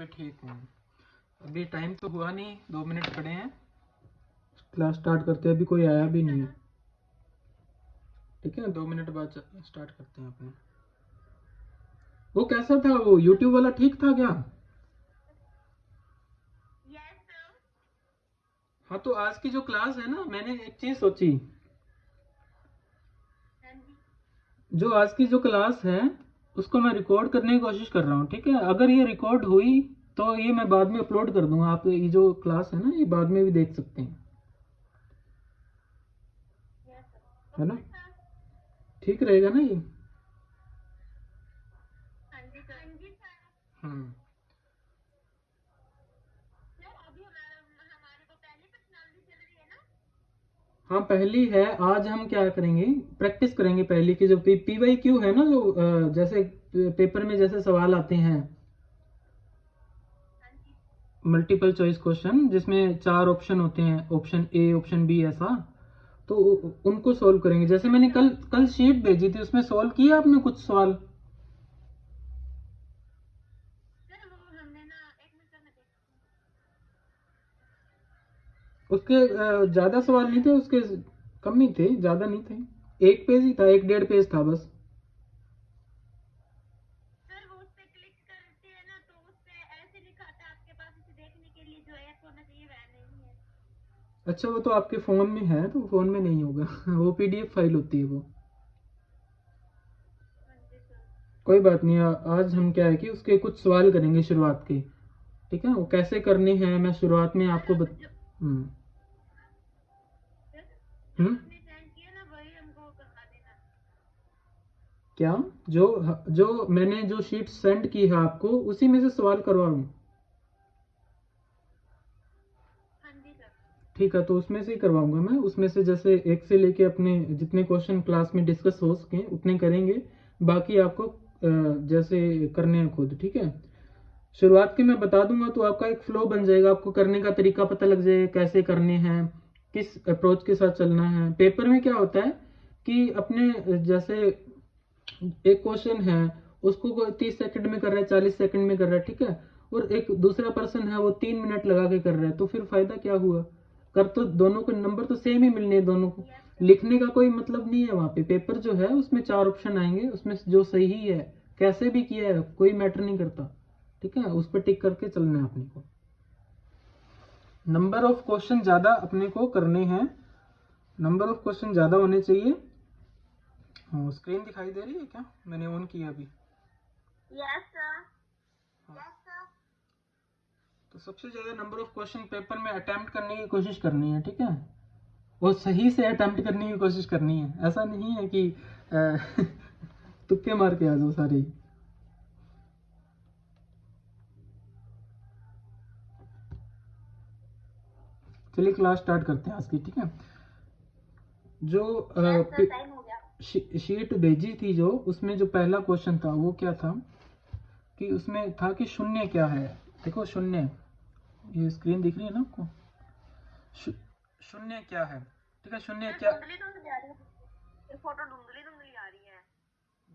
भी ठीक हूँ। अभी टाइम तो हुआ नहीं, 2 मिनट पड़े हैं, क्लास स्टार्ट करते हैं। अभी कोई आया भी नहीं है, ठीक है। 2 मिनट बाद स्टार्ट करते हैं अपने। वो कैसा था, वो यूट्यूब वाला ठीक था क्या? हाँ, तो आज की जो क्लास है ना, मैंने एक चीज सोची, जो आज की जो क्लास है उसको मैं रिकॉर्ड करने की कोशिश कर रहा हूँ, ठीक है। अगर ये रिकॉर्ड हुई तो ये मैं बाद में अपलोड कर दूंगा। आप ये जो क्लास है ना, ये बाद में भी देख सकते हैं, है ना? ठीक रहेगा ना ये? हम्म। हाँ, पहली है। आज हम क्या करेंगे, प्रैक्टिस करेंगे पहली की। जो PYQ है ना, जो जैसे पेपर में जैसे सवाल आते हैं, मल्टीपल चॉइस क्वेश्चन, जिसमें 4 ऑप्शन होते हैं, ऑप्शन ए, ऑप्शन बी, ऐसा। तो उनको सोल्व करेंगे। जैसे मैंने कल कल शीट भेजी थी, उसमें सोल्व किया आपने कुछ सवाल? उसके ज्यादा सवाल नहीं थे, उसके कम ही थे, ज्यादा नहीं थे। 1 पेज ही था, 1-1.5 पेज था बस। अच्छा, वो तो आपके फोन में है, तो फोन में नहीं होगा। वो PDF फाइल होती है वो। कोई बात नहीं। आज हम क्या है कि उसके कुछ सवाल करेंगे शुरुआत के, ठीक है। वो कैसे करने हैं मैं शुरुआत में आपको हम्म। हम्म। क्या? जो जो मैंने जो शीट सेंड की है आपको, उसी में से सवाल करवाऊं? ठीक है, तो उसमें से ही करवाऊंगा मैं। उसमें से जैसे 1 से लेके अपने जितने क्वेश्चन क्लास में डिस्कस हो सके उतने करेंगे। बाकी आपको जैसे करने हैं खुद, ठीक है। शुरुआत के मैं बता दूंगा तो आपका एक फ्लो बन जाएगा, आपको करने का तरीका पता लग जाएगा, कैसे करने हैं, किस अप्रोच के साथ चलना है। पेपर में क्या होता है कि अपने जैसे एक क्वेश्चन है, उसको कोई 30 सेकंड में कर रहा है, 40 सेकंड में कर रहा है, ठीक है। और एक दूसरा पर्सन है, वो 3 मिनट लगा के कर रहा है, तो फिर फायदा क्या हुआ? कर तो दोनों को नंबर तो सेम ही मिलने हैं दोनों को। लिखने का कोई मतलब नहीं है वहां पे। पेपर जो है उसमें 4 ऑप्शन आएंगे, उसमें जो सही है, कैसे भी किया है, कोई मैटर नहीं करता, ठीक है। उस पर टिक करके चलना है अपने को। नंबर ऑफ क्वेश्चन ज्यादा अपने को करने हैं, नंबर ऑफ क्वेश्चन ज्यादा होने चाहिए। हाँ, स्क्रीन दिखाई दे रही है क्या? मैंने ऑन किया अभी। Yes sir. तो सबसे ज्यादा नंबर ऑफ क्वेश्चन पेपर में अटेम्प्ट करने की कोशिश करनी है, ठीक है। वो सही से अटेम्प्ट करने की कोशिश करनी है। ऐसा नहीं है कि तुक्के मार के आ जाओ सारे ही। चलिए क्लास स्टार्ट करते हैं आज की, ठीक है। जो टाइम हो गया। शीट भेजी थी, जो उसमें जो पहला क्वेश्चन था वो क्या था कि उसमें था कि शून्य क्या है। देखो शून्य, ये स्क्रीन दिख रही है ना आपको? शून्य क्या है, ठीक है। शून्य क्या, फोटो धुंधली धुंधली आ रही है।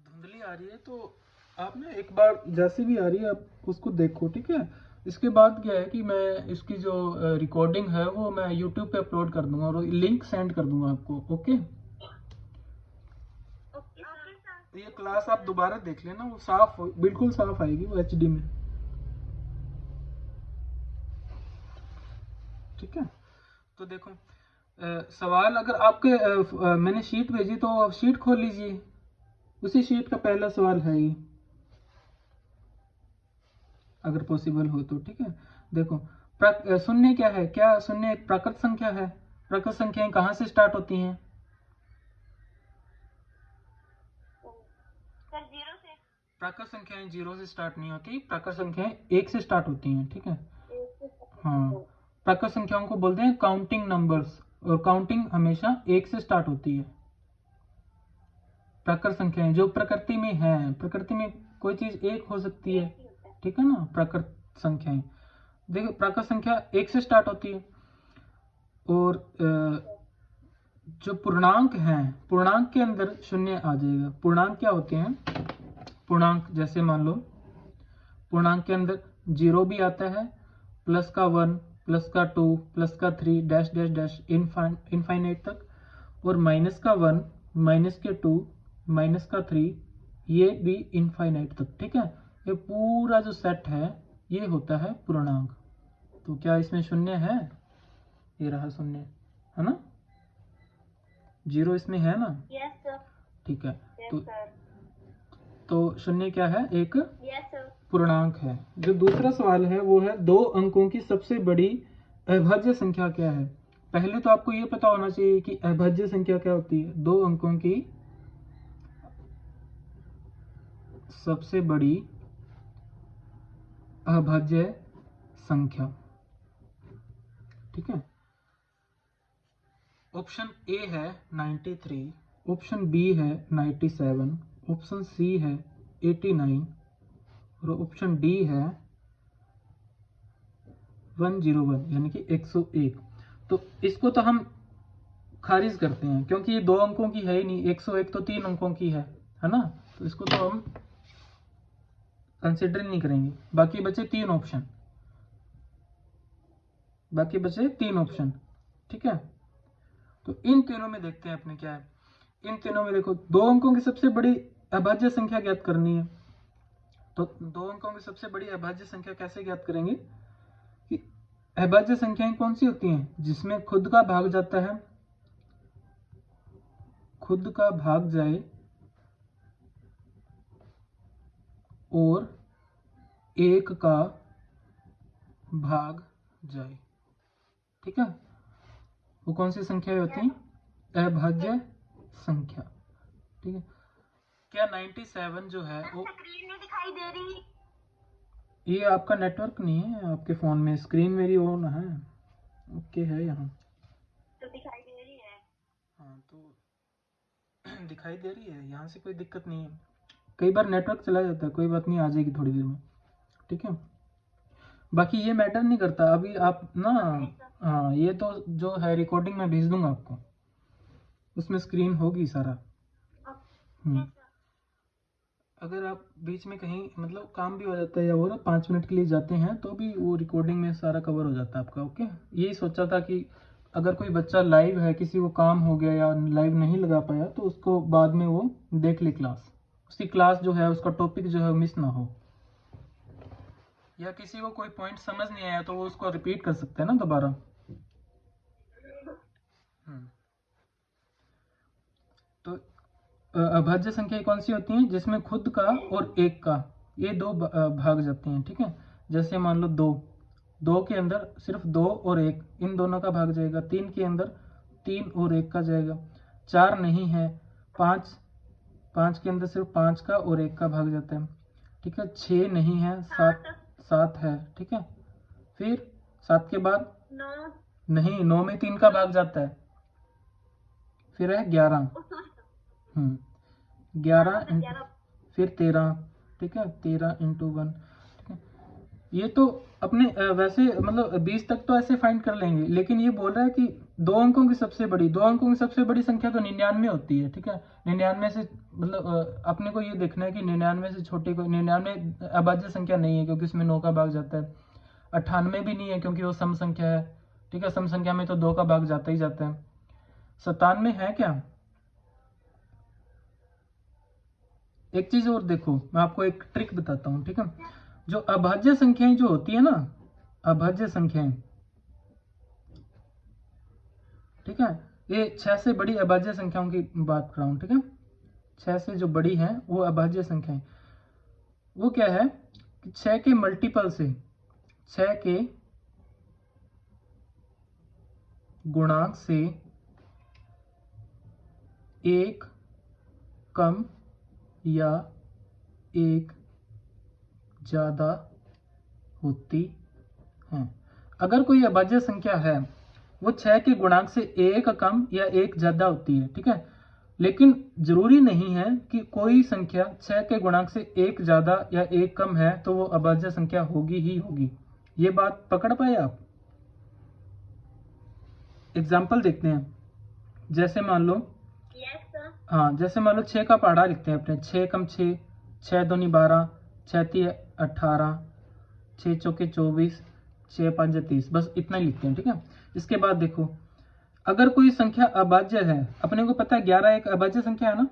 धुंधली आ रही है तो आप ना एक बार जैसी भी आ रही है आप उसको देखो, ठीक है। इसके बाद क्या है कि मैं इसकी जो रिकॉर्डिंग है वो मैं यूट्यूब पे अपलोड कर दूंगा और लिंक सेंड कर दूंगा आपको, ओके। तो ये क्लास आप दोबारा देख लेना, वो साफ बिल्कुल साफ आएगी, वो HD में, ठीक है। तो देखो सवाल अगर आपके मैंने शीट भेजी तो आप शीट खोल लीजिए। उसी शीट का पहला सवाल है ये, अगर पॉसिबल हो तो, ठीक है। देखो शून्य क्या है? क्या शून्य एक प्राकृत संख्या है? प्राकृत संख्याएं कहाँ से स्टार्ट होती हैं? सर 0 से। प्राकृत संख्याएं 0 से स्टार्ट नहीं होती, प्राकृत संख्याएं 1 से स्टार्ट होती हैं, ठीक है। हाँ, प्राकृत संख्याओं को बोलते हैं काउंटिंग नंबर्स, और काउंटिंग हमेशा 1 से स्टार्ट होती है। प्राकृत संख्याएं जो प्रकृति में है, प्रकृति में कोई चीज एक हो सकती है, ठीक है ना। प्राकृत संख्याएं, देखो प्राकृत संख्या 1 से स्टार्ट होती है। और जो पूर्णांक हैं, पूर्णांक के अंदर शून्य आ जाएगा। पूर्णांक क्या होते हैं? पूर्णांक जैसे मान लो, पूर्णांक के अंदर जीरो भी आता है, प्लस का 1, प्लस का 2, प्लस का 3, डैश डैश डैश इनफाइनाइट तक, और माइनस का 1, माइनस के 2, माइनस का 3, ये भी इनफाइनाइट तक। ठीक है, ये पूरा जो सेट है ये होता है पूर्णांक। तो क्या इसमें शून्य है? ये रहा शून्य, है ना? जीरो इसमें है ना? Yes sir. ठीक है, यस तो सर। शून्य क्या है? एक यस सर। पूर्णांक है। जो दूसरा सवाल है वो है 2 अंकों की सबसे बड़ी अभाज्य संख्या क्या है? पहले तो आपको ये पता होना चाहिए कि अभाज्य संख्या क्या होती है। 2 अंकों की सबसे बड़ी अभाज्य संख्या। ठीक है, ऑप्शन ए है 93, ऑप्शन बी है 97, ऑप्शन सी है 89 और ऑप्शन डी है 101 यानी कि 101। तो इसको तो हम खारिज करते हैं क्योंकि ये 2 अंकों की है ही नहीं। 101 तो 3 अंकों की है ना? तो इसको तो हम कंसिडर नहीं करेंगे। बाकी बचे 3 ऑप्शन, ठीक है, तो इन तीनों में देखते हैं अपने क्या है। इन तीनों में देखो, 2 अंकों की सबसे बड़ी अभाज्य संख्या ज्ञात करनी है। तो 2 अंकों की सबसे बड़ी अभाज्य संख्या कैसे ज्ञात करेंगे कि अभाज्य संख्याएं कौन सी होती हैं जिसमें खुद का भाग जाता है, खुद का भाग जाए और एक का भाग जाए। ठीक है, वो कौन सी संख्याएं होती हैं? अभाज्य संख्या। ठीक है, क्या 97 जो है वो, स्क्रीन नहीं दिखाई दे रही। ये आपका नेटवर्क नहीं है आपके फोन में, स्क्रीन मेरी ऑन है, ओके है यहाँ तो दिखाई दे रही है। हाँ, तो दिखाई दे रही है, यहाँ से कोई दिक्कत नहीं है। कई बार नेटवर्क चला जाता है, कोई बात नहीं, आ जाएगी थोड़ी देर में। ठीक है, बाकी ये मैटर नहीं करता। अभी आप ना, हाँ, ये तो जो है रिकॉर्डिंग में भेज दूंगा आपको, उसमें स्क्रीन होगी सारा। अगर आप बीच में कहीं मतलब काम भी हो जाता है या वो ना 5 मिनट के लिए जाते हैं तो भी वो रिकॉर्डिंग में सारा कवर हो जाता है आपका। ओके, यही सोचा था कि अगर कोई बच्चा लाइव है, किसी को काम हो गया या लाइव नहीं लगा पाया तो उसको बाद में वो देख ले क्लास, उसकी क्लास जो है उसका टॉपिक जो है मिस ना हो, या किसी को कोई पॉइंट समझ नहीं आया तो वो उसको रिपीट कर सकते हैं ना दोबारा। तो अभाज्य संख्या कौन सी होती हैं जिसमें खुद का और एक का ये 2 भाग जाते हैं। ठीक है, जैसे मान लो 2 के अंदर सिर्फ 2 और 1, इन दोनों का भाग जाएगा। 3 के अंदर 3 और 1 का जाएगा। 4 नहीं है, 5 के अंदर सिर्फ 5 का और 1 का भाग जाता है। ठीक है, 6 नहीं है, 7 है। ठीक है, फिर 7 के बाद 9 नहीं, 9 में 3 का भाग जाता है, फिर है 11। 11 फिर 13। ठीक है, 13 इंटू 1। ठीक है, ये तो अपने वैसे मतलब 20 तक तो ऐसे फाइंड कर लेंगे, लेकिन ये बोल रहा है कि 2 अंकों की सबसे बड़ी संख्या तो 99 होती है। ठीक है, 99 से मतलब अपने को ये देखना है कि 99 से छोटे को, 99 अभाज्य संख्या नहीं है क्योंकि उसमें 9 का भाग जाता है। 98 भी नहीं है क्योंकि वो सम संख्या है। ठीक है, सम संख्या में तो 2 का भाग जाता ही जाता है। 97 है क्या? एक चीज और देखो, मैं आपको एक ट्रिक बताता हूँ। ठीक है, जो अभाज्य संख्याएं जो होती है ना, अभाज्य संख्याएं, ठीक है, ये 6 से बड़ी अभाज्य संख्याओं की बात कर रहा हूँ। ठीक है, 6 से जो बड़ी है वो अभाज्य संख्याएं, वो क्या है कि 6 के मल्टीपल से, 6 के गुणांक से एक कम या एक ज्यादा होती है। अगर कोई अभाज्य संख्या है वो 6 के गुणांक से एक कम या एक ज्यादा होती है। ठीक है, लेकिन जरूरी नहीं है कि कोई संख्या 6 के गुणांक से एक ज्यादा या एक कम है तो वो अभाज्य संख्या होगी ही होगी। ये बात पकड़ पाए आप? एग्जाम्पल देखते हैं। जैसे मान लो, हाँ, जैसे मान लो 6 का पहाड़ा लिखते हैं अपने। 6 कम 6, 6 दूनी 12, 6 ती 18, 6 चौके 24, 6 पंजे 30, बस इतना ही लिखते हैं, ठीक है। इसके बाद देखो, अगर कोई संख्या अभाज्य है, अपने को पता है 11 एक अभाज्य संख्या है ना।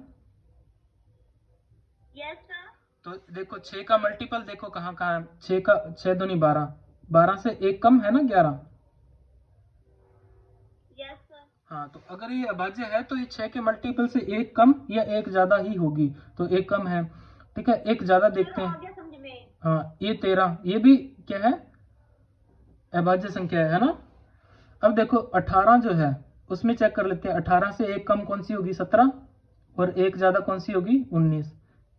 Yes sir. तो देखो 6 का मल्टीपल देखो कहाँ कहाँ है, 6 का 6 दूनी 12, 12 से एक कम है ना 11। Yes sir. हाँ, तो अगर ये अभाज्य है तो ये 6 के मल्टीपल से एक कम या एक ज्यादा ही होगी, तो एक कम है, ठीक है। एक ज्यादा देखते आ हैं। गया समझ में। हाँ, ये 13, ये भी क्या है, अभाज्य संख्या है ना। अब देखो 18 जो है उसमें चेक कर लेते हैं, 18 से एक कम कौन सी होगी, 17, और एक ज्यादा कौन सी होगी, 19।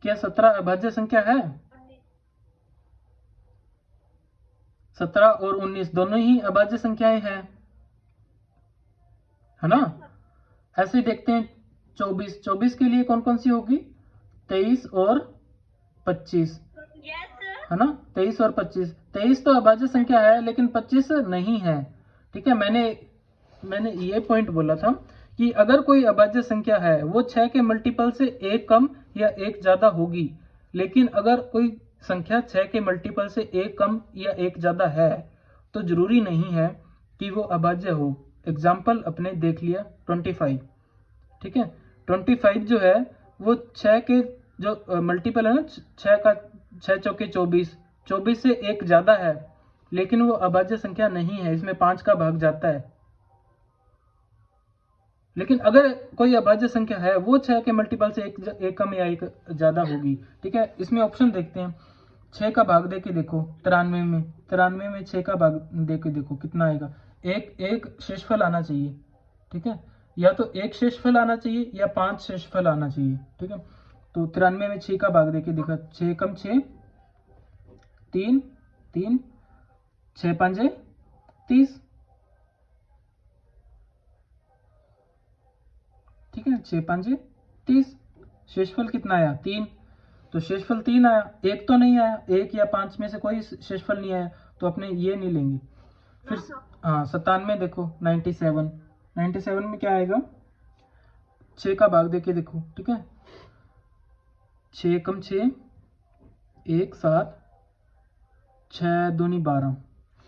क्या 17 अभाज्य संख्या है? 17 और 19 दोनों ही अभाज्य संख्याएं हैं, है ना। ऐसे ही देखते हैं 24, 24 के लिए कौन कौन सी होगी, 23 और 25, यस सर। है ना। 23 और 25, 23 तो अभाज्य संख्या है लेकिन 25 नहीं है, ठीक है। मैंने ये पॉइंट बोला था कि अगर कोई अभाज्य संख्या है वो 6 के मल्टीपल से एक कम या एक ज्यादा होगी, लेकिन अगर कोई संख्या 6 के मल्टीपल से एक कम या एक ज्यादा है तो जरूरी नहीं है कि वो अभाज्य हो। एग्जाम्पल अपने देख लिया 25, ठीक है। 25 जो है वो 6 के जो मल्टीपल है ना, 6 का 6 चौके 24, 24 से एक ज्यादा है, लेकिन वो अभाज्य संख्या नहीं है, इसमें 5 का भाग जाता है। लेकिन अगर कोई अभाज्य संख्या है वो 6 के मल्टीपल से एक कम या एक ज्यादा होगी, ठीक है। इसमें ऑप्शन देखते हैं, 6 का भाग देके देखो 93 में 6 का भाग देके देखो कितना आएगा, एक शेषफल आना चाहिए, ठीक है। या तो एक शेषफल आना चाहिए या 5 शेषफल आना चाहिए, ठीक है। तो 93 में 6 का भाग देके देखा, 6 कम 6, 3, 3, 6 पंजे 30, ठीक है। 6 पंजे 30, शेषफल कितना आया, 3, तो शेषफल 3 आया, एक तो नहीं आया, एक या 5 में से कोई शेषफल नहीं आया, तो अपने ये नहीं लेंगे। फिर हाँ 97 देखो, 97 में क्या आएगा, 6 का भाग देके देखो, ठीक है। 6 कम 6, 1 7, 6 दूनी 12,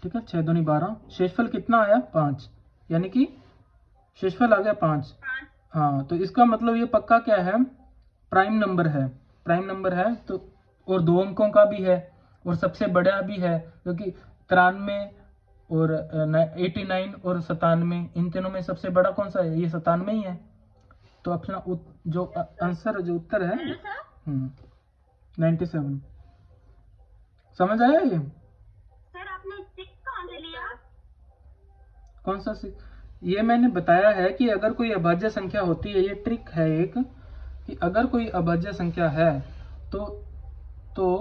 ठीक है। 6 दूनी 12, शेषफल कितना आया, 5, यानी कि शेषफल आ गया 5। हाँ, तो इसका मतलब ये पक्का क्या है, प्राइम नंबर है, प्राइम नंबर है। तो और 2 अंकों का भी है और सबसे बड़ा भी है, क्योंकि 93 और 89 और 97, इन तीनों में सबसे बड़ा कौन सा है, ये 97 ही है। तो अपना जो आंसर जो उत्तर है 97। समझ आया ये? सर आपने 6 कहाँ से लिया? कौन सा ये मैंने बताया है कि अगर कोई अभाज्य संख्या होती है, ये ट्रिक है एक, कि अगर कोई अभाज्य संख्या है तो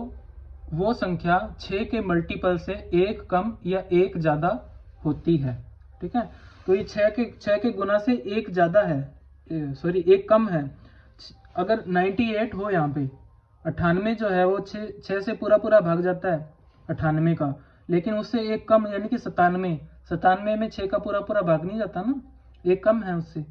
वो संख्या 6 के मल्टीपल से एक कम या एक ज्यादा होती है, ठीक है। तो ये 6 के गुना से एक ज्यादा है, सॉरी एक कम है। अगर 98 हो यहाँ पे, 98 जो है वो 6 से पूरा भाग जाता है 98 का, लेकिन उससे एक कम यानी कि 97 में 6 का पूरा भाग नहीं जाता ना, एक कम है उससे।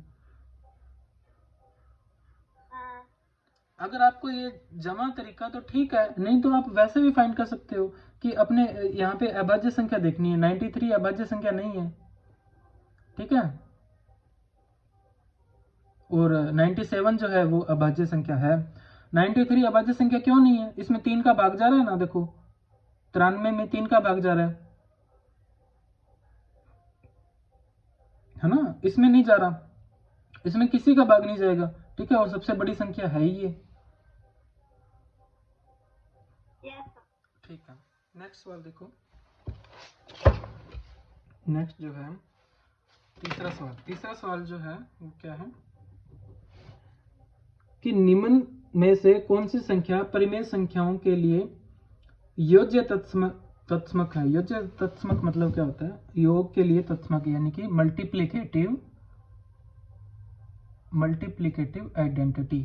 अगर आपको ये जमा तरीका तो ठीक है, नहीं तो आप वैसे भी फाइंड कर सकते हो कि अपने यहाँ पे अभाज्य संख्या देखनी है, 93 अभाज्य संख्या नहीं है, ठीक है। और 97 जो है वो अभाज्य संख्या है। 93 अभाज्य संख्या क्यों नहीं है, इसमें 3 का भाग जा रहा है ना, देखो 93 में 3 का भाग जा रहा है ना, इसमें नहीं जा रहा, इसमें किसी का भाग नहीं जाएगा, ठीक है। और सबसे बड़ी संख्या है ही ये, ठीक है। नेक्स्ट सवाल देखो, नेक्स्ट जो है तीसरा सवाल जो है वो क्या है कि निम्न में से कौन सी संख्या परिमेय संख्याओं के लिए योज्य तत्समक है। योज्य तत्समक मतलब क्या होता है, योग के लिए तत्समक यानी कि मल्टीप्लिकेटिव आइडेंटिटी,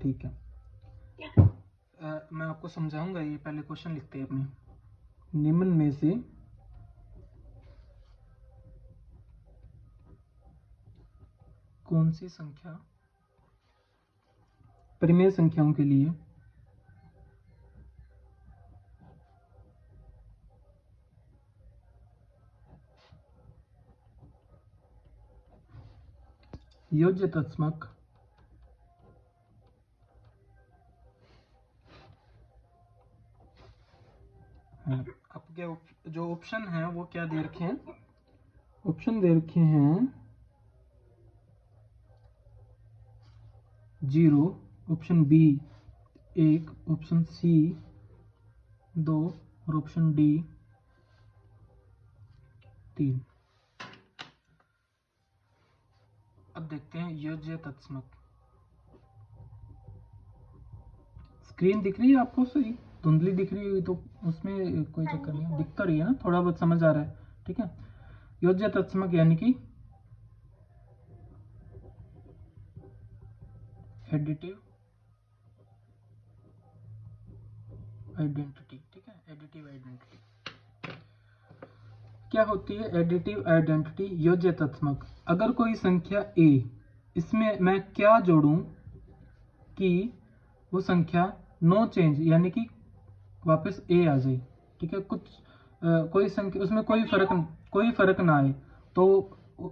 ठीक है। मैं आपको समझाऊंगा, ये पहले क्वेश्चन लिखते हैं अपने, निम्न में से कौन सी संख्या परिमेय संख्याओं के लिए योज्य तत्समक आपके जो ऑप्शन है वो क्या दे रखे हैं? ऑप्शन दे रखे हैं 0, ऑप्शन बी 1, ऑप्शन सी 2 और ऑप्शन डी 3। अब देखते हैं योज्य तत्समक। स्क्रीन दिख रही है आपको? सही धुंधली दिख रही है तो उसमें कोई चक्कर नहीं है, दिख तो रही है ना, थोड़ा बहुत समझ आ रहा है। ठीक है, योज्य तत्समक यानी कि एडिटिव आइडेंटिटी। ठीक है, एडिटिव आइडेंटिटी क्या होती है? एडिटिव आइडेंटिटी योज्य तत्समक। अगर कोई संख्या a, इसमें मैं क्या जोड़ूं कि वो संख्या नो चेंज यानी कि वापस a आ जाए। ठीक है, कुछ कोई संख्या उसमें कोई फर्क ना आए तो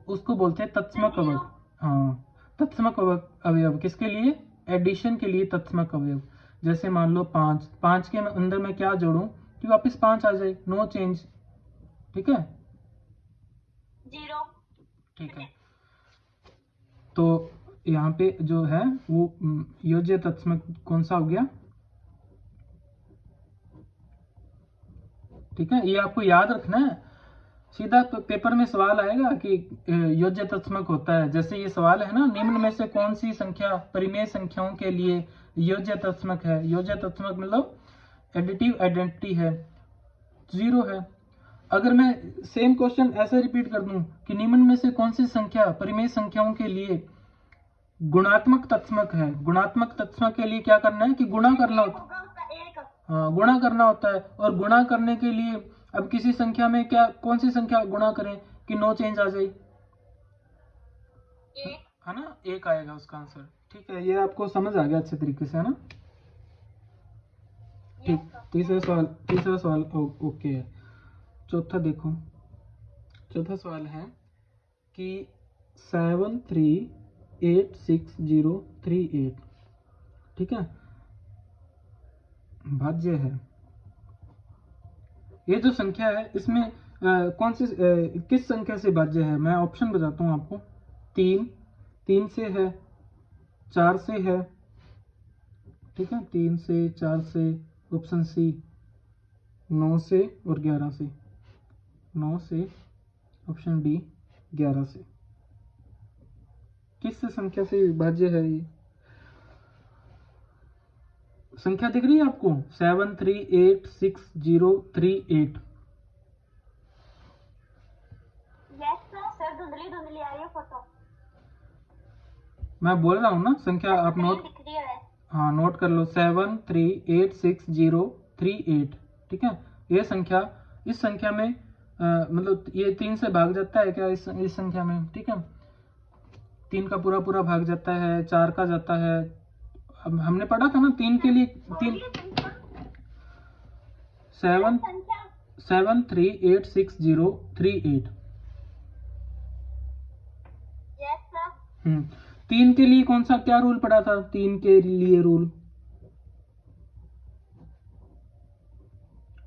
उसको बोलते हैं तत्समक अवयव। हाँ, तत्समक अवयव किसके लिए? एडिशन के लिए तत्समक अवयव। जैसे मान लो 5 के अंदर मैं क्या जोड़ूं कि वापस 5 आ जाए, नो चेंज। ठीक है, 0। ठीक है। तो यहाँ पे जो है वो योज्य तत्समक कौन सा हो गया? ठीक है, ये आपको याद रखना है। सीधा पेपर में सवाल आएगा कि योज्य तत्समक होता है। जैसे ये सवाल है ना, निम्न में से कौन सी संख्या परिमेय संख्याओं के लिए योज्य तत्समक है? योज्य तत्समक मतलब एडिटिव आइडेंटिटी है, 0 है। अगर मैं सेम क्वेश्चन ऐसे रिपीट कर दूं कि निम्न में से कौन सी संख्या परिमेय संख्याओं के लिए गुणात्मक तत्समक है? गुणात्मक तत्समक के लिए क्या करना है कि गुणा करना होता है। हाँ, गुणा करना होता है। और गुणा करने के लिए अब किसी संख्या में क्या, कौन सी संख्या गुणा करें कि नो चेंज आ जाए? है ना, 1 आएगा उसका आंसर। ठीक है, ये आपको समझ आ गया अच्छे तरीके से, है ना? ठीक, तीसरा सवाल ओके है। चौथा देखो, चौथा सवाल है कि 738638। ठीक है, भाज्य है। ये जो संख्या है इसमें कौन सी किस संख्या से भाज्य है? मैं ऑप्शन बताता हूँ आपको। 3 से है, 4 से है। ठीक है, 3 से, 4 से, ऑप्शन सी 9 से और 11 से। 9 से, ऑप्शन डी 11 से। किस संख्या से विभाज्य है ये? संख्या दिख रही है आपको? 738638। सर धुंधली धुंधली आ रही है फोटो। मैं बोल रहा हूँ ना, संख्या आप नोट, हाँ नोट कर लो, 738638। ठीक है, ये संख्या, इस संख्या में मतलब ये 3 से भाग जाता है क्या इस संख्या में? ठीक है, 3 का पूरा पूरा भाग जाता है, 4 का जाता है। अब हमने पढ़ा था ना 3 के लिए 738638। 3 के लिए कौन सा क्या रूल पढ़ा था? 3 के लिए रूल,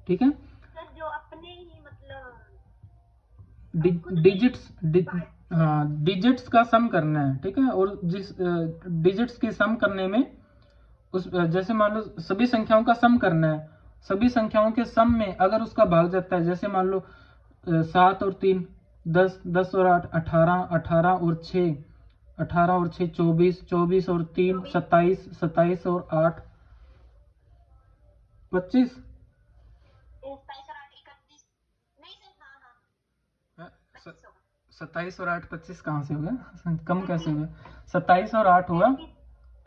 ठीक है, जो अपने ही मतलब डिजिट्स हाँ, डिजिट्स का सम करना है। ठीक है, और जिस डिजिट्स की सम करने में उस जैसे मान लो सभी संख्याओं का सम करना है, सभी संख्याओं के सम में अगर उसका भाग जाता है, जैसे मान लो 7 और 3 10, 10 और 8 18, 18 और 6 18 और 6 24, 24 और 3 27, 27 और 8 25। 27 और 8 25 कहाँ से हो गया? कम कैसे हो गया? 27 और 8 हुआ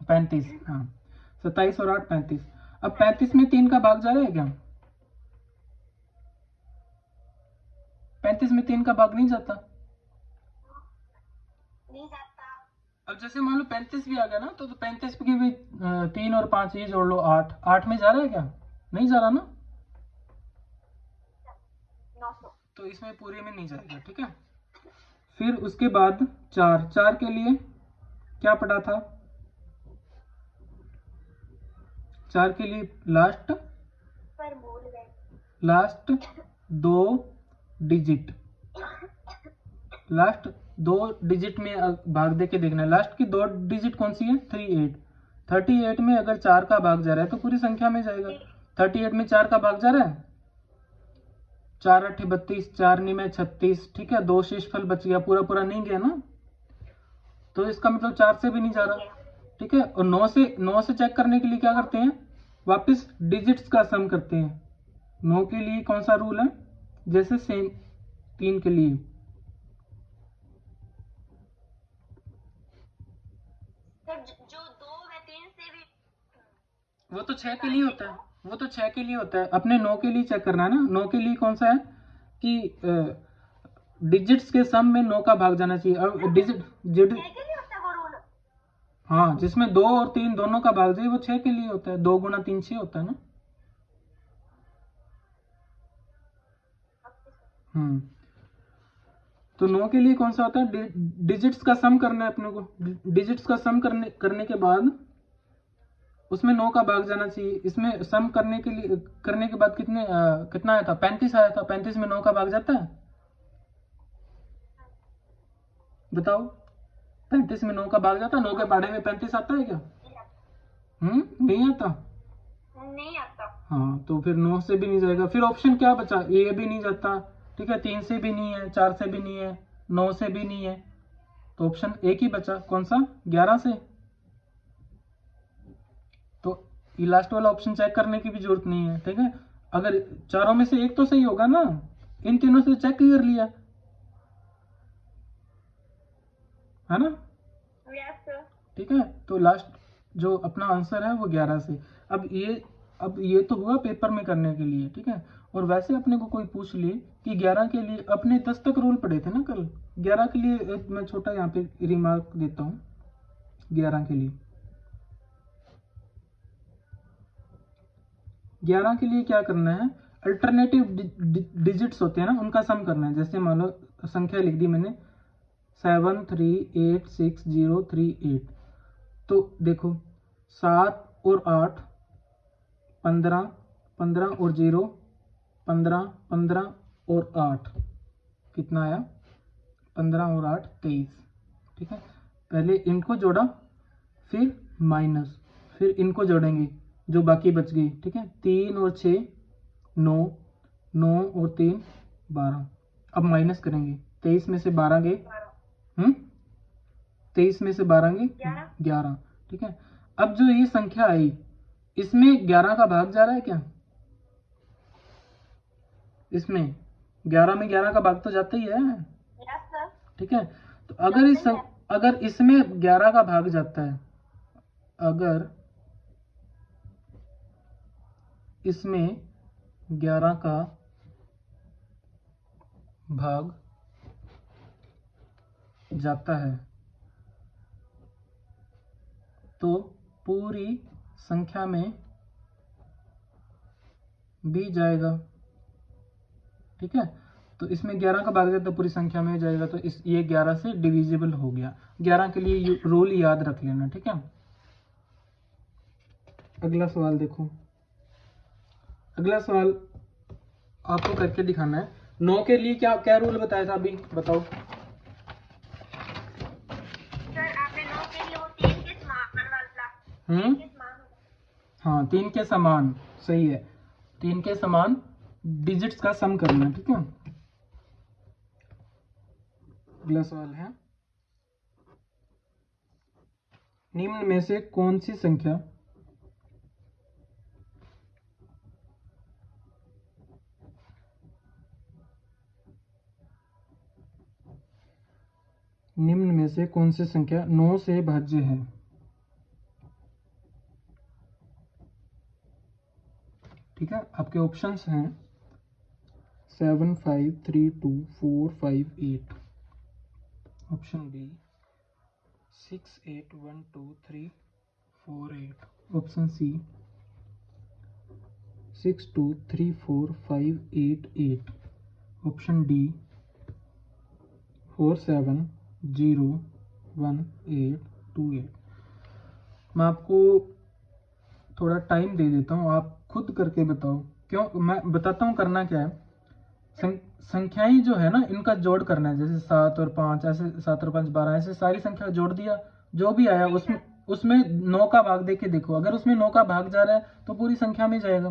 35। हाँ, 27 और 8 35। अब 35 में 3 का भाग जा रहा है क्या? 35 में 3 का भाग नहीं जाता। अब जैसे मान लो 35 भी आ गया ना, तो 35 की भी 3 और 5 ये जोड़ लो, 8। 8 में जा रहा है क्या? नहीं जा रहा ना, तो इसमें पूरे में नहीं जाएगा। ठीक है, फिर उसके बाद 4 के लिए क्या पढ़ा था? 4 के लिए लास्ट पर भूल गए। लास्ट 2 डिजिट, लास्ट 2 डिजिट में भाग दे के देखना है। लास्ट की 2 डिजिट कौन सी है? 38। 38 में अगर 4 का भाग जा रहा है तो पूरी संख्या में जाएगा। 38 में 4 का भाग जा रहा है, 4 8 32, 4 9 में 36, ठीक है, 2 शेषफल बच गया, पूरा पूरा नहीं गया ना, तो इसका मतलब 4 से भी नहीं जा रहा, ठीक है। और 9 से चेक करने के लिए क्या करते हैं? वापस डिजिट्स का सम करते हैं। 9 के लिए कौन सा रूल है? जैसे सेम 3 के लिए, जो 2 है 3 से भी वो तो 6 के लिए होता है, वो तो 6 के लिए होता है। अपने 9 के लिए चेक करना है ना। 9 के लिए कौन सा है कि डिजिट्स के सम में 9 का भाग जाना चाहिए। अब डिजिट 6 के लिए होता है वो रूल। हाँ, जिसमें 2 और 3 दोनों का भाग जाए वो 6 के लिए होता है। 2 गुना 3 6 होता है ना। तो 9 के लिए कौन सा होता है? डिजिट्स का सम करना है अपने को। डिजिट्स का सम करने के बाद उसमें 9 का भाग जाना चाहिए। इसमें सम करने के बाद कितना आया था? 35 आया था। 35 में 9 का भाग जाता है? बताओ, 35 में 9 का भाग जाता है? 9 के पहाड़े में 35 आता है क्या? नहीं आता। नहीं आता। हाँ, तो फिर 9 से भी नहीं जाएगा। फिर ऑप्शन क्या बचा? ए भी नहीं जाता, ठीक है, 3 से भी नहीं है, 4 से भी नहीं है, 9 से भी नहीं है, तो ऑप्शन एक ही बचा। कौन सा? 11 से। तो ये लास्ट वाला ऑप्शन चेक करने की भी जरूरत नहीं है, ठीक है। अगर चारों में से एक तो सही होगा ना, इन तीनों से चेक कर लिया, है ना। Yes sir. ठीक है, तो लास्ट जो अपना आंसर है वो 11 से। अब ये तो हुआ पेपर में करने के लिए, ठीक है। और वैसे अपने को कोई पूछ ले कि 11 के लिए, अपने 10 तक रूल पढ़े थे ना कल, 11 के लिए मैं छोटा यहाँ पे रिमार्क देता हूँ। 11 के लिए, 11 के लिए क्या करना है? अल्टरनेटिव डिजिट्स होते हैं ना, उनका सम करना है। जैसे मान लो संख्या लिख दी मैंने 7386038, तो देखो 7 और 8 15, 15 और 0 15, 15 और 8 कितना आया? 15 और 8 23, ठीक है। पहले इनको जोड़ा, फिर माइनस, फिर इनको जोड़ेंगे जो बाकी बच गई, ठीक है। 3 और 6 9, 9 और 3 12। अब माइनस करेंगे, 23 में से 12 गए, 23 में से 12 गए 11, ठीक है। अब जो ये संख्या आई, इसमें 11 का भाग जा रहा है क्या? इसमें 11 में 11 का भाग तो जाता ही है, यस सर। ठीक है। तो अगर इसमें 11 का भाग जाता है, अगर इसमें 11 का भाग जाता है तो पूरी संख्या में भी जाएगा, ठीक है। तो इसमें 11 का भाग जाता है, पूरी संख्या में जाएगा, तो ये 11 से डिविजिबल हो गया। 11 के लिए रूल याद रख लेना, ठीक है। अगला सवाल देखो। अगला सवाल आपको करके दिखाना है। 9 के लिए क्या क्या रूल बताया था अभी, बताओ। सर आपने 9 के लिए वो 3 के समान वाला। हाँ, 3 के समान, सही है। 3 के समान डिजिट्स का सम करना है, ठीक है। अगला सवाल है, निम्न में से कौन सी संख्या निम्न में से कौन सी संख्या 9 से भाज्य है? ठीक है, आपके ऑप्शंस हैं 7 5 3 2 4 5 8, option B 6 8 1 2 3 4 8, option C 6 2 3 4 5 8 8, option D 4 7 0 1 8 28। मैं आपको थोड़ा टाइम दे देता हूँ, आप खुद करके बताओ। क्यों, मैं बताता हूँ करना क्या है। संख्याएं जो है ना, इनका जोड़ करना है। जैसे 7 और 5, ऐसे 7 और 5 12, ऐसे सारी संख्या जोड़ दिया, जो भी आया उसमें उसमें 9 का भाग देके देखो। अगर उसमें 9 का भाग जा रहा है तो पूरी संख्या में जाएगा,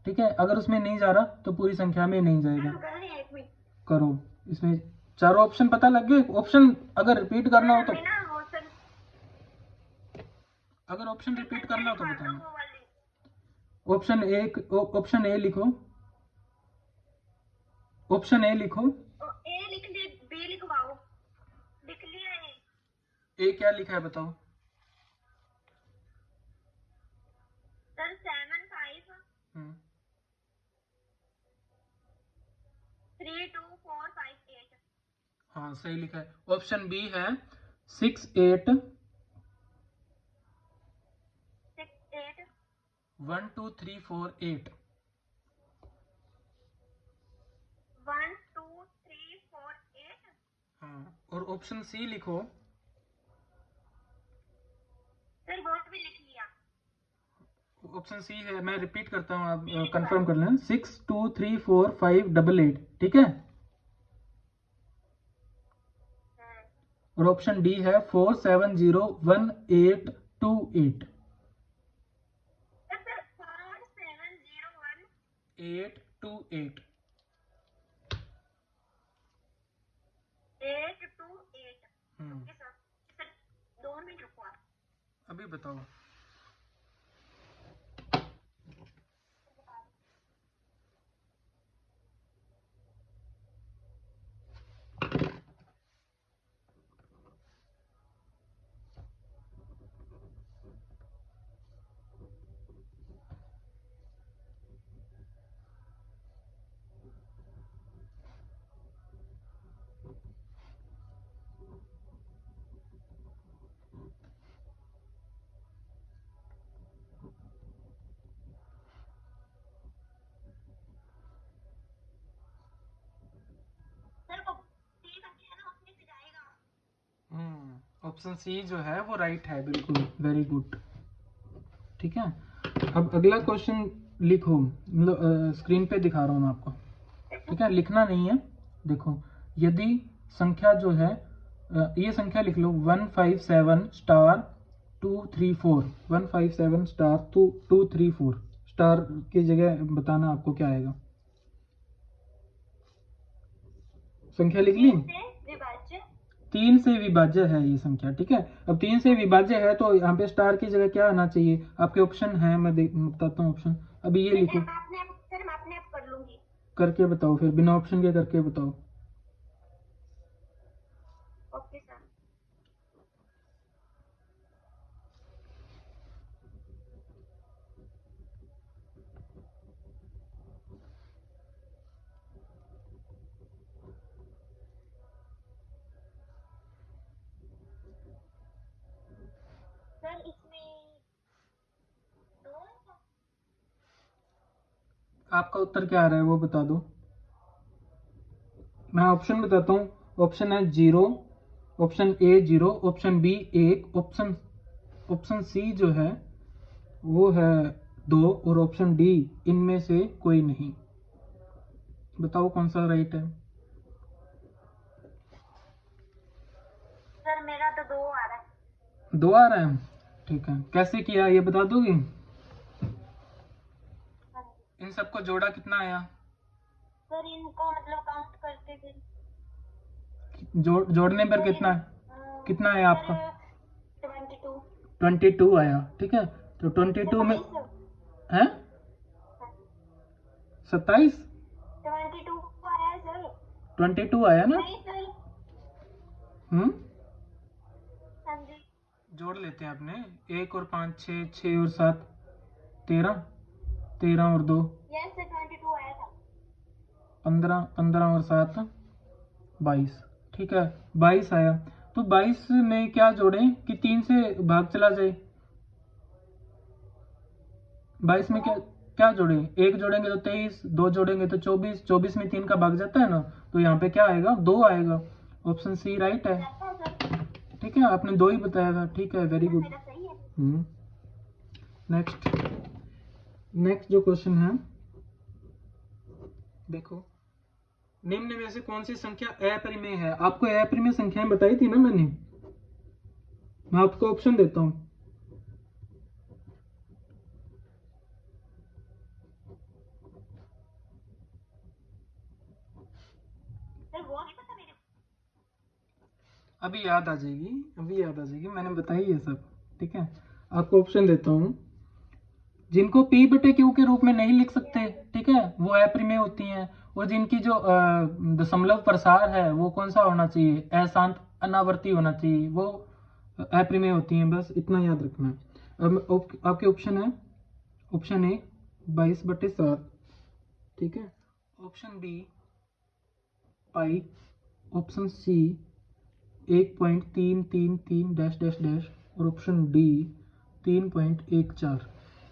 ठीक है। अगर उसमें नहीं जा रहा तो पूरी संख्या में नहीं जाएगा। करो। इसमें चारों ऑप्शन पता लग गए। ऑप्शन अगर रिपीट करना हो तो, अगर ऑप्शन रिपीट करना हो तो बताना। ऑप्शन ए लिखो। ऑप्शन ए लिखो। ए लिख दिया, बी लिखवाओ। लिख लिया है। ए क्या लिखा है बताओ। सर 7 5 3 2 4 5 8। हाँ सही लिखा है। ऑप्शन बी है 6 8 1 2 3 4 8। 1 2 3 4 8। हाँ, और ऑप्शन सी लिखो। सर वो भी लिख लिया। ऑप्शन सी है, मैं रिपीट करता हूँ, आप कंफर्म कर लें। 6 2 3 4 5 8 8, ठीक है। और ऑप्शन डी है 4 7 0 1 8 2 8। 8 2 8। 8 2 8। Okay sir. सर 2 मिनट रुको आप। अभी बताओ। सर को सी संख्या है ना, उसमें से जाएगा। ऑप्शन सी जो है वो राइट है, बिल्कुल, वेरी गुड, ठीक है। अब अगला क्वेश्चन लिखो, मतलब स्क्रीन पे दिखा रहा हूँ मैं आपको, ठीक है। लिखना नहीं है, देखो। यदि संख्या जो है, ये संख्या लिख लो 157 स्टार 2 3 4। 157 स्टार 2 3 4, स्टार की जगह बताना आपको क्या आएगा। संख्या लिख ली। विभाज्य 3 से विभाज्य है ये संख्या, ठीक है। अब 3 से विभाज्य है तो यहाँ पे स्टार की जगह क्या आना चाहिए। आपके ऑप्शन है, मैं बताता हूँ ऑप्शन। अभी ये लिखो, सर मैं अपने आप कर लूंगी। करके बताओ, फिर बिना ऑप्शन के करके बताओ। Okay sir. सर इसमें 2 आपका उत्तर क्या आ रहा है वो बता दो। मैं ऑप्शन बताता हूँ। ऑप्शन है 0, option A 0, option B 1, option C जो है वो है 2, और ऑप्शन डी इनमें से कोई नहीं। बताओ कौन सा राइट है। सर मेरा तो 2 आ रहा है। 2 आ रहा है, ठीक है। कैसे किया ये बता दोगे। इन सबको जोड़ा कितना आया। सर इनको मतलब काउंट करते थे। जोड़ने पर कितना कितना आया आपका। 22 आया, ठीक है। तो 22 में है 27। 22 आया है सर। 22 आया ना। नहीं सर। हाँ जी। जोड़ लेते हैं अपने। 1 और 5 6, 6 और 7 13, 13 और 2 यस सर 22 आया था। 15, 15 और 7 22, ठीक है। 22 आया। तो 22 में क्या जोड़ें कि 3 से भाग चला जाए। 22 में क्या क्या जोड़े। 1 जोड़ेंगे तो 23, 2 जोड़ेंगे तो 24, 24 में 3 का भाग जाता है ना, तो यहाँ पे क्या आएगा 2 आएगा। ऑप्शन सी राइट है, ठीक ठीक है, आपने 2 ही बताया था, ठीक है, वेरी गुड। मेरा सही है। नेक्स्ट जो क्वेश्चन है, देखो, निम्न में से कौन सी संख्या अपरिमेय है? आपको अपरिमेय संख्याएं बताई थी ना मैंने, मैं आपको ऑप्शन देता हूं। सर वो नहीं पता मेरे को। अभी याद आ जाएगी, मैंने बताई है सब, ठीक है। आपको ऑप्शन देता हूं, जिनको P बटे Q के रूप में नहीं लिख सकते, ठीक है, वो अपरिमेय होती हैं। और जिनकी जो दशमलव प्रसार है वो कौन सा होना चाहिए? अशांत अनावर्ती होना चाहिए, वो अपरिमेय होती हैं। बस इतना याद रखना है। अब आपके ऑप्शन है, ऑप्शन ए 22/7, ठीक है, option B pi, option C 1.333 dash dash dash और ऑप्शन डी 3.14।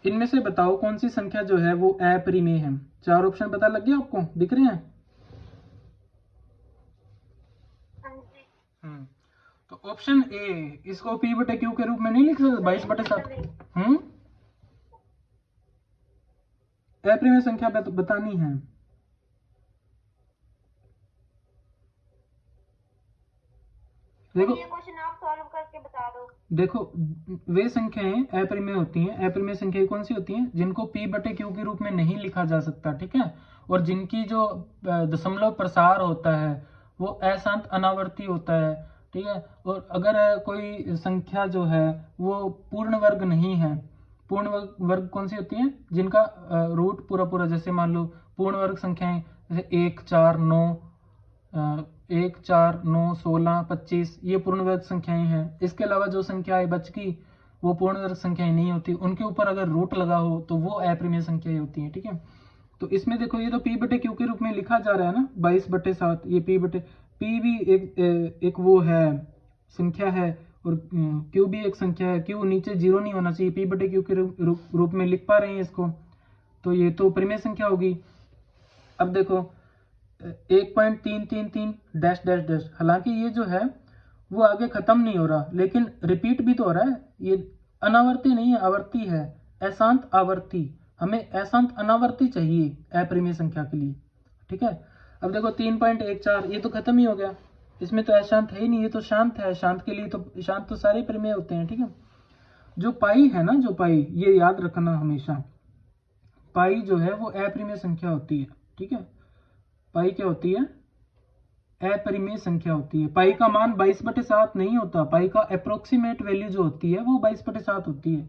इनमें से बताओ कौन सी संख्या जो है वो अपरिमेय है? 4 ऑप्शन पता लग गया आपको, दिख रहे हैं? हाँ जी। तो ऑप्शन ए, इसको P बटे Q के रूप में नहीं लिख सकते, 22/7। अपरिमेय संख्या बतानी है। देखो ये क्वेश्चन आप सॉल्व करके बता दो। देखो, वे संख्याएं अपरिमेय होती हैं। अपरिमेय संख्याएं कौन सी होती हैं? जिनको P बटे Q के रूप में नहीं लिखा जा सकता, ठीक है, और जिनकी जो दशमलव प्रसार होता है वो अशांत अनावर्ती होता है, ठीक है। और अगर कोई संख्या जो है वो पूर्ण वर्ग नहीं है, पूर्ण वर्ग कौन सी होती है? जिनका रूट पूरा पूरा, जैसे मान लो पूर्ण वर्ग संख्याएं जैसे 1, 4, 9, 1, 4, 9, 16, 25, ये पूर्ण वर्ग संख्याएं हैं। इसके अलावा जो संख्याएं बच गई वो पूर्ण वर्ग संख्याएं नहीं होती, उनके ऊपर अगर रूट लगा हो तो वो अपरिमेय संख्याएं होती हैं, ठीक है। तो इसमें देखो, ये तो P बटे Q के रूप में लिखा जा रहा है ना, 22/7, ये P भी एक वो है, संख्या है, और Q भी एक संख्या है। Q नीचे 0 नहीं होना चाहिए, P बटे Q के रूप में लिख पा रहे हैं इसको, तो ये तो परिमेय संख्या होगी। अब देखो 1.333 डैश डैश डैश, हालांकि ये जो है वो आगे खत्म नहीं हो रहा, लेकिन रिपीट भी तो हो रहा है। ये अनावर्ती नहीं है, आवर्ती है, अशांत आवर्ती। हमें अशांत अनावर्ती चाहिए अपरिमेय संख्या के लिए, ठीक है। अब देखो 3.14, ये तो खत्म ही हो गया, इसमें तो अशांत है ही नहीं, ये तो शांत है। शांत के लिए तो, शांत तो सारे परिमेय होते हैं, ठीक है। जो पाई है ना, जो पाई, ये याद रखना हमेशा, पाई जो है वो अपरिमेय संख्या होती है, ठीक है। पाई क्या होती है? अपरिमेय संख्या होती है। पाई का मान 22/7 नहीं होता, पाई का अप्रोक्सीमेट वैल्यू जो होती है वो 22/7 होती है।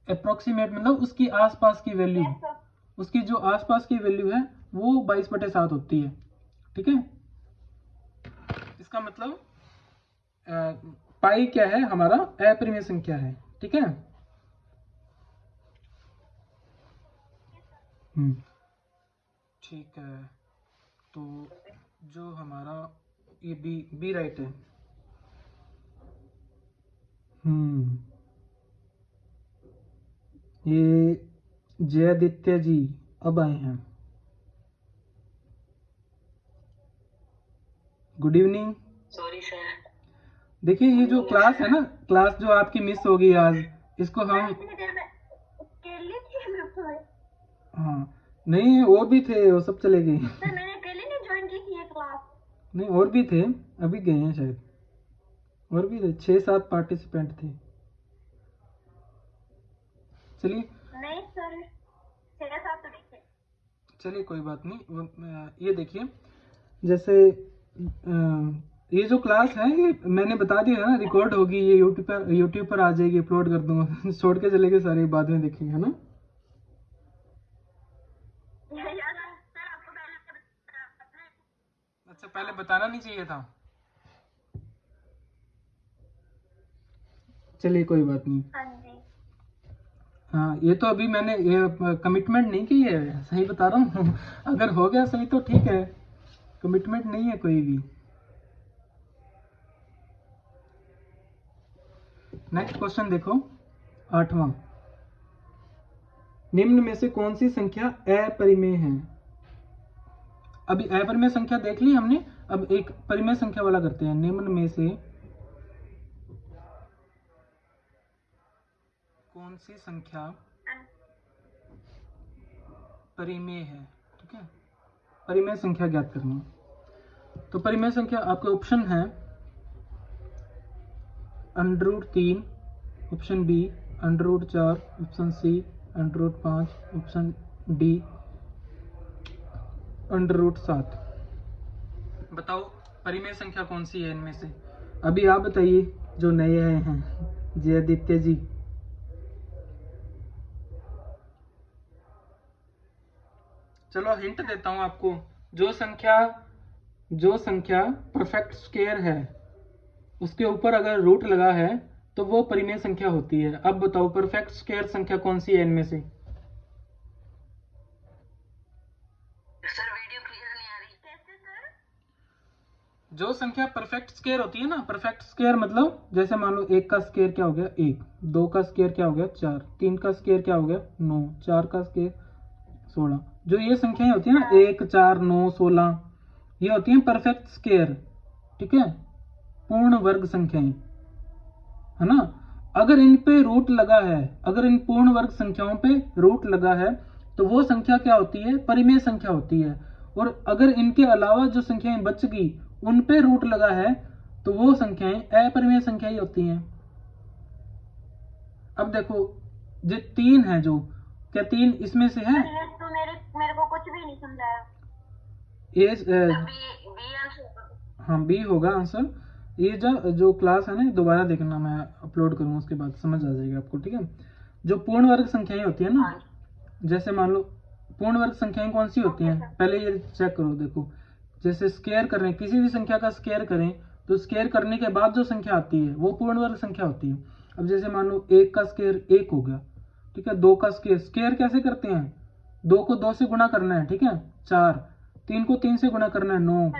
अप्रोक्सीमेट मतलब उसकी आसपास की वैल्यू, उसकी जो आसपास की वैल्यू है वो 22/7 होती है, ठीक है। इसका मतलब पाई क्या है? हमारा अपरिमेय संख्या है, ठीक है। ठीक है, तो जो हमारा ये बी राइट है। ये जयादित्य जी अब आए हैं, गुड इवनिंग। Sorry sir. देखिए ये जो क्लास है ना, क्लास जो आपकी मिस होगी आज, इसको हम, हाँ नहीं और भी थे, वो सब चले गए। सर मैंने अकेले नहीं ज्वाइन की थी ये क्लास। नहीं और भी थे, अभी गए हैं शायद, और भी थे, 6-7 पार्टिसिपेंट थे। चलिए, नहीं सर 6-7 तो नहीं थे। चलिए कोई बात नहीं। ये देखिए, जैसे ये जो क्लास है ये मैंने बता दिया है ना, रिकॉर्ड होगी, ये यूट्यूब पर आ जाएगी, अपलोड कर दूंगा। छोड़ के चले गए सारे, बाद में देखेंगे, है ना। अच्छा, पहले बताना नहीं चाहिए था, चलिए कोई बात नहीं। हाँ जी। हाँ, ये तो अभी मैंने कमिटमेंट नहीं की है, सही बता रहा हूँ। अगर हो गया सही तो ठीक है, कमिटमेंट नहीं है कोई भी। नेक्स्ट क्वेश्चन देखो, 8वां, निम्न में से कौन सी संख्या अपरिमेय है? अभी अपरिमेय संख्या देख ली हमने, अब एक परिमेय संख्या वाला करते हैं। निम्न में से सी संख्या परिमेय है, ठीक है। परिमेय संख्या ज्ञात करनी है। तो परिमेय संख्या आपके ऑप्शन है √3, option B √4, option C √5, option D √7। बताओ परिमेय संख्या कौन सी है इनमें से? अभी आप बताइए जो नए आए हैं जी, आदित्य जी। चलो हिंट देता हूं आपको। जो संख्या परफेक्ट स्क्वायर है उसके ऊपर अगर रूट लगा है तो वो परिमेय संख्या होती है। अब बताओ परफेक्ट स्क्वायर संख्या कौन सी है इनमें से? सर वीडियो क्लियर नहीं आ रही। कैसे सर? जो संख्या परफेक्ट स्क्वायर होती है ना, परफेक्ट स्क्वायर मतलब जैसे मान लो 1 का स्क्वायर क्या हो गया 1, 2 का स्क्वायर क्या हो गया 4, 3 का स्क्वायर क्या हो गया 9, 4 का स्क्वायर 16। जो ये संख्याएं होती है ना 1, 4, 9, 16, ये होती है परफेक्ट स्क्वायर, ठीक है, पूर्ण वर्ग संख्याएं, है ना। अगर इन पे रूट लगा है, अगर इन पूर्ण वर्ग संख्याओं पे रूट लगा है तो वो संख्या क्या होती है? परिमेय संख्या होती है। और अगर इनके अलावा जो संख्याएं बच गई उन पे रूट लगा है तो वो संख्याएं अपरिमेय संख्या ही होती हैं। अब देखो जो 3 है, जो क्या 3 इसमें से है? ये तो मेरे को कुछ भी नहीं समझाया। ये बी आंसर। हाँ बी होगा आंसर। ये जो क्लास है ना दोबारा देखना, मैं अपलोड करूंगा उसके बाद समझ आ जाएगा आपको, ठीक है। जो पूर्ण वर्ग संख्याएं होती है ना, जैसे मान लो पूर्ण वर्ग संख्याएं कौन सी होती हैं पहले ये चेक करो। देखो जैसे स्क्वायर कर रहे हैं, किसी भी संख्या का स्क्वायर करें तो स्क्वायर करने के बाद जो संख्या आती है वो पूर्ण वर्ग संख्या होती है। अब जैसे मान लो 1 का स्क्वायर 1 हो गया, ठीक है। 2 का स्क्वायर, स्क्वायर कैसे करते हैं? 2 को 2 से गुणा करना है, ठीक है, 4, 3 को 3 से गुणा करना है 9,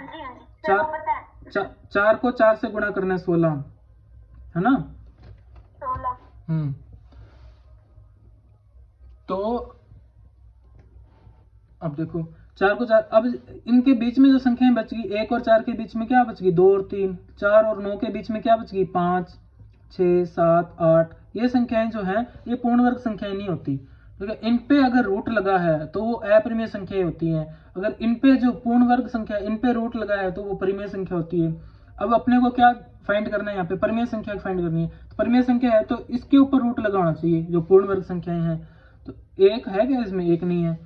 4 को 4 से गुणा करना है 16, है ना 16। तो अब देखो 4 को 4, अब इनके बीच में जो संख्याएं बच गई 1 और 4 के बीच में क्या बच गई 2 और 3, 4 और 9 के बीच में क्या बच गई 5, 6, 7, 8। ये संख्याएं जो हैं ये पूर्ण वर्ग संख्याएं नहीं होती, ठीक है। इन पे अगर रूट लगा है तो वो अपरिमेय संख्याएं होती हैं। अगर इन पे जो पूर्ण वर्ग संख्या इन पे रूट लगा है तो वो परिमेय संख्या होती है। अब अपने को क्या फाइंड करना है? यहाँ पे परिमेय संख्या फाइंड करनी है। तो परिमेय संख्या है तो इसके ऊपर रूट लगा होना चाहिए जो पूर्ण वर्ग संख्याएं हैं। तो 1 है क्या इसमें? 1 नहीं है।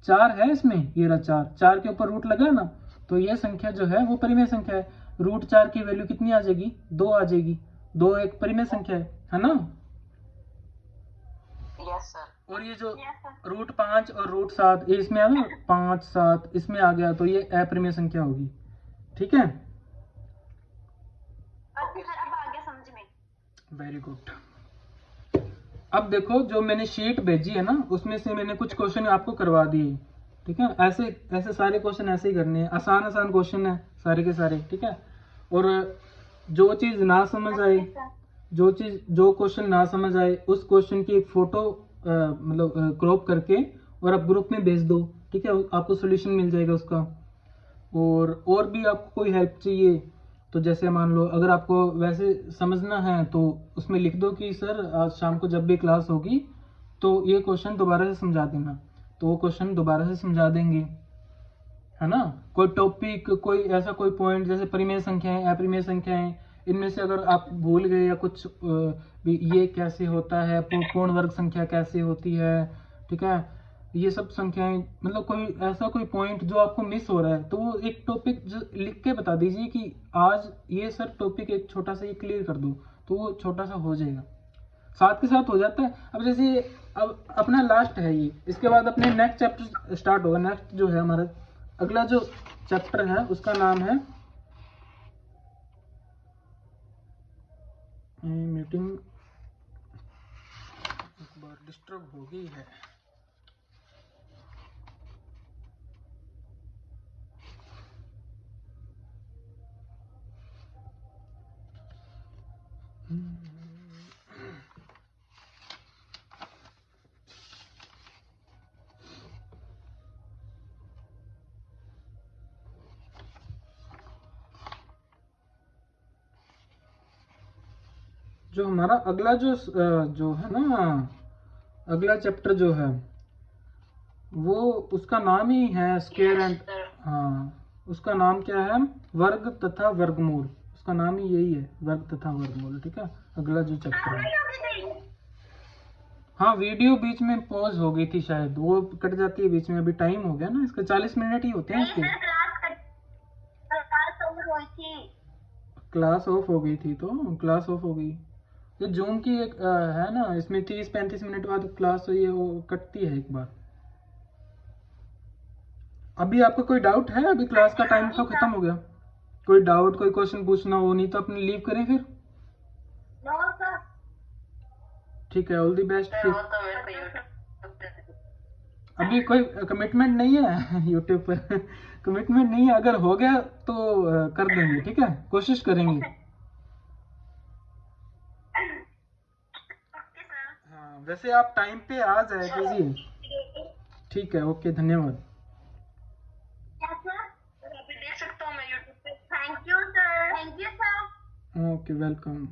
4 है इसमें, ये रहा 4, 4 के ऊपर रूट लगा ना, तो ये संख्या जो है वो परिमेय संख्या है। √4 की वैल्यू कितनी आ जाएगी? 2 आ जाएगी। 2 एक परिमेय संख्या है ना। Yes sir. और ये जो √5 और √7 ये इसमें आ गया, 5, 7 इसमें आ गया तो ये अपरिमेय संख्या होगी, ठीक है। अब आगे समझ में। Very good. अब देखो जो मैंने शीट भेजी है ना उसमें से मैंने कुछ क्वेश्चन आपको करवा दिए, ठीक है। ऐसे ऐसे सारे क्वेश्चन ऐसे ही करने हैं, आसान आसान क्वेश्चन है सारे के सारे, ठीक है। और जो चीज ना समझ आए, जो क्वेश्चन ना समझ आए उस क्वेश्चन की एक फोटो मतलब क्रॉप करके और आप ग्रुप में भेज दो, ठीक है, आपको सोल्यूशन मिल जाएगा उसका। और भी आपको कोई हेल्प चाहिए तो जैसे मान लो अगर आपको वैसे समझना है तो उसमें लिख दो कि सर आज शाम को जब भी क्लास होगी तो ये क्वेश्चन दोबारा से समझा देना, तो वो क्वेश्चन दोबारा से समझा देंगे, है ना। कोई टॉपिक, कोई ऐसा कोई पॉइंट जैसे परिमेय संख्याएं अपरिमेय संख्याएं, इनमें से अगर आप भूल गए या कुछ ये कैसे होता है, पूर्ण वर्ग संख्या कैसे होती है, ठीक है, ये सब संख्याएं, मतलब कोई ऐसा कोई पॉइंट जो आपको मिस हो रहा है तो वो एक टॉपिक लिख के बता दीजिए कि आज ये सर टॉपिक एक छोटा सा ये क्लियर कर दो, तो वो छोटा सा हो जाएगा, साथ के साथ हो जाता है। अब जैसे अब अपना लास्ट है ये, इसके बाद अपने नेक्स्ट चैप्टर स्टार्ट होगा। नेक्स्ट जो है हमारा अगला जो चैप्टर है उसका नाम है मीटिंग, एक बार डिस्टर्ब हो गई है। जो हमारा अगला जो है ना अगला चैप्टर जो है वो उसका नाम ही है स्क्वायर एंड, हाँ उसका नाम क्या है, वर्ग तथा वर्गमूल, उसका नाम ही यही है, वर्ग तथा वर्गमूल। ठीक है, अगला जो चैप्टर है। हाँ वीडियो बीच में पॉज हो गई थी शायद, वो कट जाती है बीच में, अभी टाइम हो गया ना इसका, 40 मिनट ही होते हैं इसके। क्लास ऑफ हो गई थी तो क्लास ऑफ हो गई। ये जूम की एक है ना, इसमें 30-35 मिनट बाद क्लास ये वो कटती है एक बार। अभी आपका कोई डाउट है? अभी क्लास का टाइम तो खत्म हो गया। कोई डाउट, कोई क्वेश्चन पूछना हो, नहीं तो अपने लीव करें फिर। ठीक है, ऑल द बेस्ट फिर। अभी कोई कमिटमेंट नहीं है यूट्यूब पर कमिटमेंट नहीं है, अगर हो गया तो कर देंगे। ठीक है, कोशिश करेंगे। हाँ वैसे आप टाइम पे आ जाए कीजिए। ठीक है, ओके, धन्यवाद। देख सकता हूँ मैं यूट्यूब पे। Thank you sir. Thank you sir. Okay, welcome.